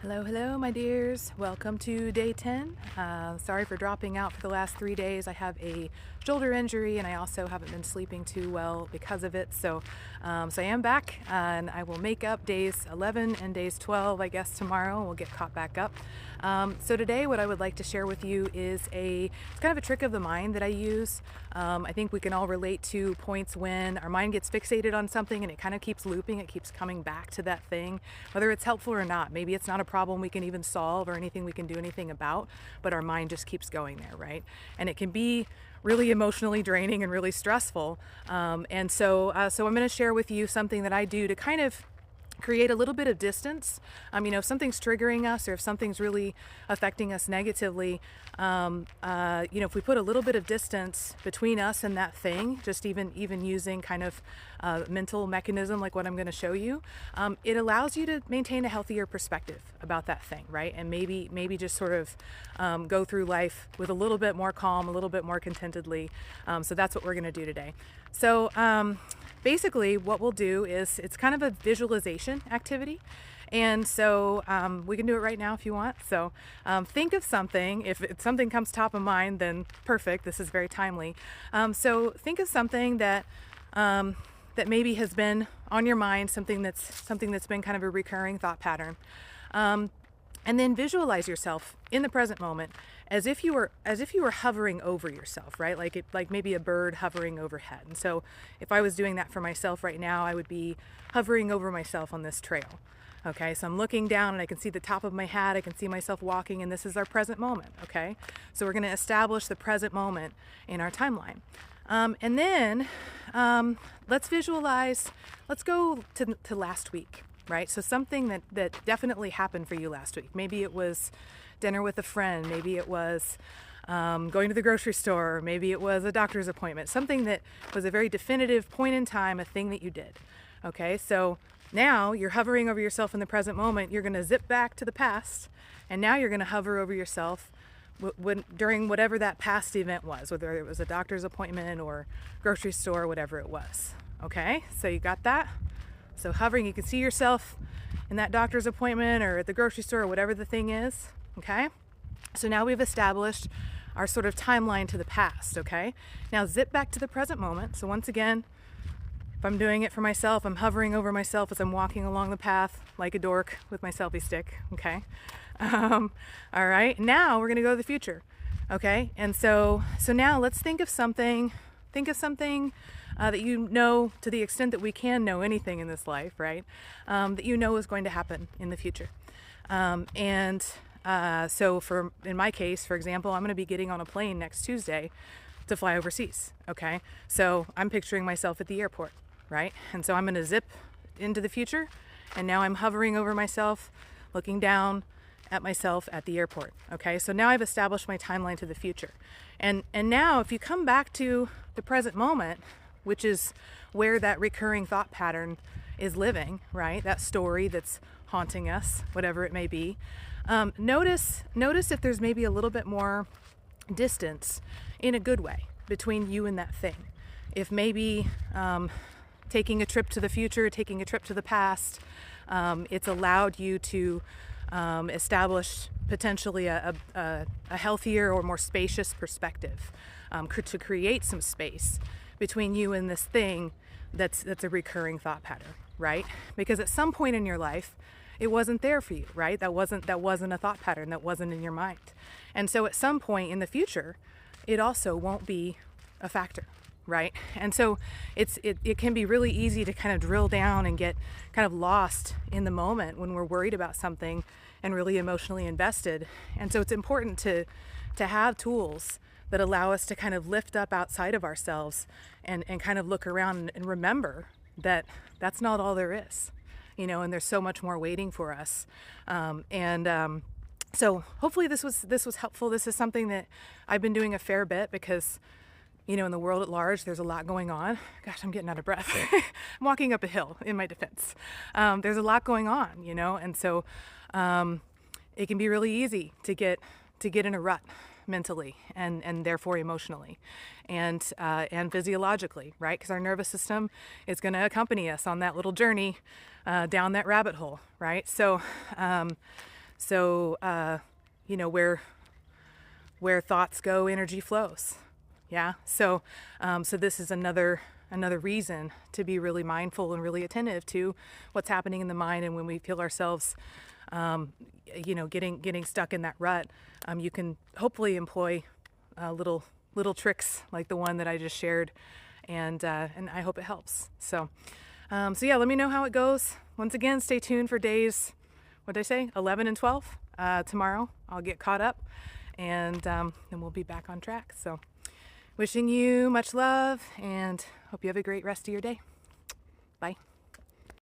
Hello, my dears. Welcome to day 10. Sorry for dropping out for the last 3 days. I have a shoulder injury and I also haven't been sleeping too well because of it. So I am back and I will make up days 11 and days 12, I guess, tomorrow. We'll get caught back up. So today what I would like to share with you is it's kind of a trick of the mind that I use. I think we can all relate to points when our mind gets fixated on something and it kind of keeps looping, it keeps coming back to that thing, whether it's helpful or not. Maybe it's not a problem we can even solve or anything we can do anything about, but our mind just keeps going there, right? And it can be really emotionally draining and really stressful. So I'm going to share with you something that I do to kind of create a little bit of distance. If something's triggering us or if something's really affecting us negatively, if we put a little bit of distance between us and that thing, just even using kind of mental mechanism like what I'm going to show you, it allows you to maintain a healthier perspective about that thing, right? And maybe just sort of go through life with a little bit more calm, a little bit more contentedly. So that's what we're going to do today. So basically what we'll do is it's kind of a visualization activity. And so we can do it right now if you want. So think of something. If something comes top of mind, then perfect. This is very timely. So think of something that maybe has been on your mind, something that's been kind of a recurring thought pattern. And then visualize yourself in the present moment as if you were hovering over yourself, right? Like maybe a bird hovering overhead. And so if I was doing that for myself right now, I would be hovering over myself on this trail. Okay, so I'm looking down and I can see the top of my hat, I can see myself walking, and this is our present moment, okay? So we're gonna establish the present moment in our timeline. And then let's visualize, let's go to last week, right? So something that definitely happened for you last week. Maybe it was dinner with a friend, maybe it was going to the grocery store, maybe it was a doctor's appointment, something that was a very definitive point in time, a thing that you did, okay? So now you're hovering over yourself in the present moment. You're going to zip back to the past, and now you're going to hover over yourself during whatever that past event was, whether it was a doctor's appointment or grocery store, whatever it was. Okay, so you got that? So hovering, you can see yourself in that doctor's appointment or at the grocery store or whatever the thing is. Okay, so now we've established our sort of timeline to the past. Okay, now zip back to the present moment. So once again, if I'm doing it for myself, I'm hovering over myself as I'm walking along the path like a dork with my selfie stick, okay? All right, now we're gonna go to the future, okay? And so now let's think of something that you know, to the extent that we can know anything in this life, right? That you know is going to happen in the future. So in my case, for example, I'm gonna be getting on a plane next Tuesday to fly overseas, okay? So I'm picturing myself at the airport, right? And so I'm going to zip into the future, and now I'm hovering over myself, looking down at myself at the airport, okay? So now I've established my timeline to the future. And now if you come back to the present moment, which is where that recurring thought pattern is living, right? That story that's haunting us, whatever it may be, notice if there's maybe a little bit more distance in a good way between you and that thing. If maybe taking a trip to the future, taking a trip to the past, it's allowed you to establish potentially a healthier or more spacious perspective, to create some space between you and this thing that's a recurring thought pattern, right? Because at some point in your life, it wasn't there for you, right? That wasn't a thought pattern, that wasn't in your mind. And so at some point in the future, it also won't be a factor, right? And so it can be really easy to kind of drill down and get kind of lost in the moment when we're worried about something and really emotionally invested. And so it's important to have tools that allow us to kind of lift up outside of ourselves and kind of look around and remember that that's not all there is, you know, and there's so much more waiting for us. So hopefully this was helpful. This is something that I've been doing a fair bit because, you know, in the world at large, there's a lot going on. Gosh, I'm getting out of breath. I'm walking up a hill in my defense. There's a lot going on, you know, and so it can be really easy to get in a rut mentally and therefore emotionally and physiologically, right? Because our nervous system is going to accompany us on that little journey down that rabbit hole, right? So So, you know, where thoughts go, energy flows. Yeah. So, so this is another reason to be really mindful and really attentive to what's happening in the mind. And when we feel ourselves, you know, getting stuck in that rut, you can hopefully employ little tricks like the one that I just shared, and I hope it helps. So, so yeah, let me know how it goes. Once again, stay tuned for days, what did I say, 11 and 12 tomorrow. I'll get caught up, and then we'll be back on track. So, wishing you much love, and hope you have a great rest of your day.